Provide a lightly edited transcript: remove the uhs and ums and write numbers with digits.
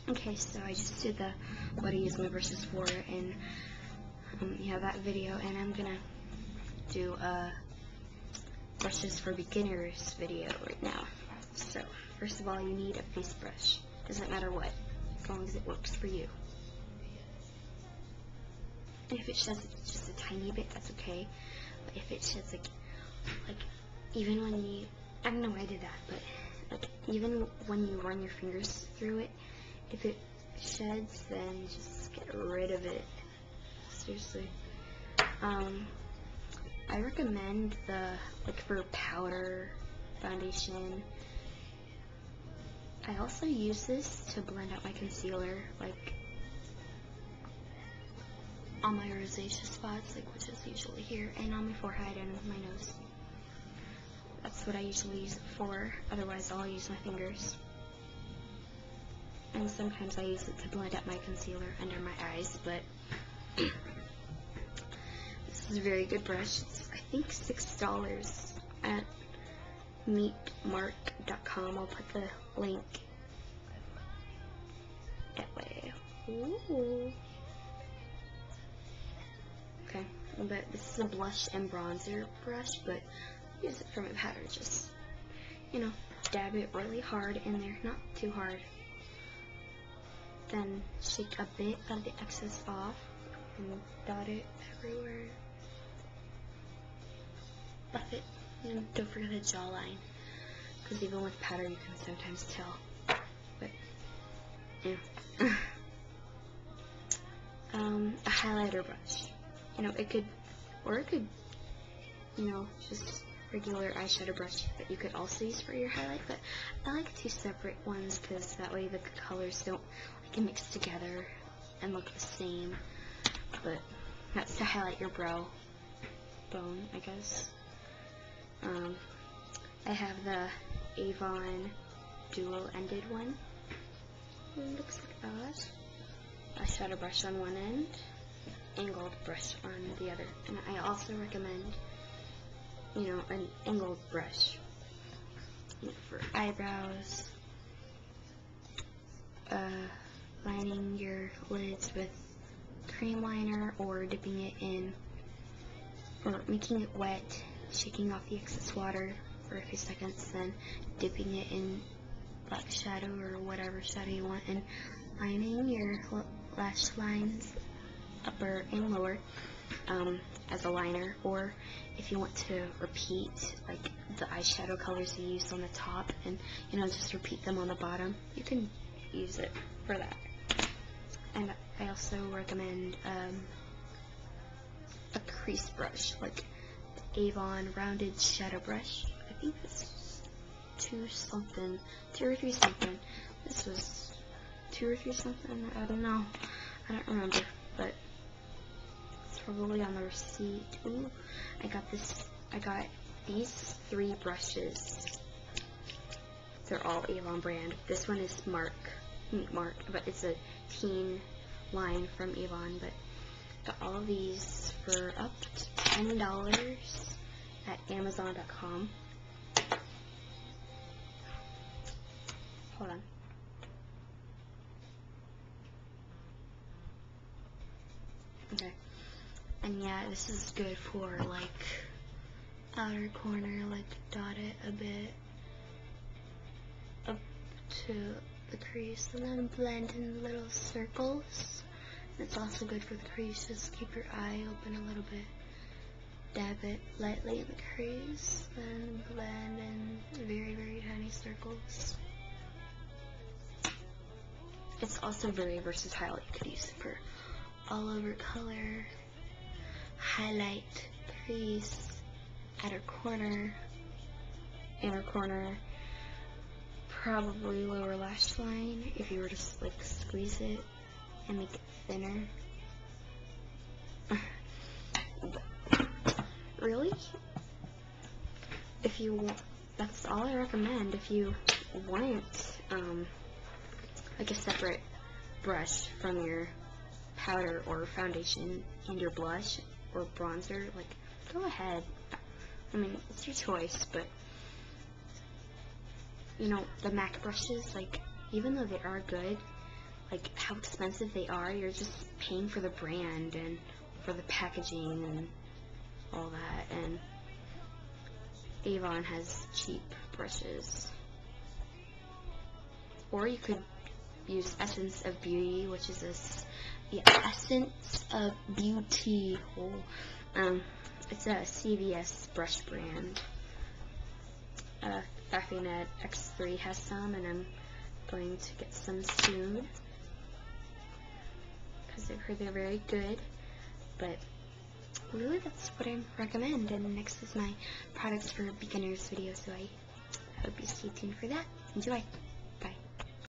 Okay, so I just did the what I use my brushes for, and that video, and I'm gonna do a brushes for beginners video right now. So first of all, you need a face brush. Doesn't matter what, as long as it works for you. And if it sheds just a tiny bit, that's okay. But if it sheds like even when you, I don't know why I did that, but like even when you run your fingers through it, if it sheds, then just get rid of it. Seriously. I recommend for powder, foundation. I also use this to blend out my concealer, like on my rosacea spots, which is usually here, and on my forehead and my nose. That's what I usually use it for. Otherwise, I'll use my fingers. And sometimes I use it to blend out my concealer under my eyes, but this is a very good brush. It's, I think, $6 at meetmark.com. I'll put the link that way. Ooh. Okay, but this is a blush and bronzer brush, but use it for my powder. Just, dab it really hard in there, not too hard. Then shake a bit of the excess off and dot it everywhere. Buff it, and don't forget the jawline, because even with powder you can sometimes tell. But yeah. A highlighter brush. It could just regular eyeshadow brush that you could also use for your highlight, but I like two separate ones because that way the colors don't mix together and look the same. But that's to highlight your brow bone, I guess. I have the Avon dual-ended one. It looks like that. Eyeshadow brush on one end, angled brush on the other. And I also recommend, an angled brush for eyebrows, lining your lids with cream liner, or dipping it in, or making it wet, shaking off the excess water for a few seconds, then dipping it in black shadow or whatever shadow you want, and lining your lash lines, upper and lower, as a liner. Or if you want to repeat the eyeshadow colors you used on the top, and just repeat them on the bottom, you can use it for that. And I also recommend a crease brush, like the Avon rounded shadow brush. I think this is 2 or 3 something. This was 2 or 3 something. I don't know. I don't remember, but it's probably on the receipt. Ooh, I got these 3 brushes. They're all Avon brand. This one is Meetmark, but it's a teen line from Avon. But got all of these for up to $10 at Amazon.com. Hold on. Okay. And yeah, this is good for outer corner, dot it a bit up to the crease, and then blend in little circles. And it's also good for the crease. Just keep your eye open a little bit. Dab it lightly in the crease, then blend in very, very tiny circles. It's also very versatile. You could use it for all over color, highlight, crease, outer corner, inner corner, probably lower lash line if you were to squeeze it and make it thinner. Really? That's all I recommend. If you want a separate brush from your powder or foundation and your blush or bronzer, go ahead. I mean, it's your choice, but the MAC brushes, even though they are good, like how expensive they are. You're just paying for the brand and for the packaging and all that. And Avon has cheap brushes. Or you could use Essence of Beauty, which is this, Essence of Beauty. It's a CVS brush brand. F0R X3 has some, and I'm going to get some soon because I've heard they're very good. But really, that's what I recommend. And next is my products for beginners video, so I hope you stay tuned for that. Enjoy!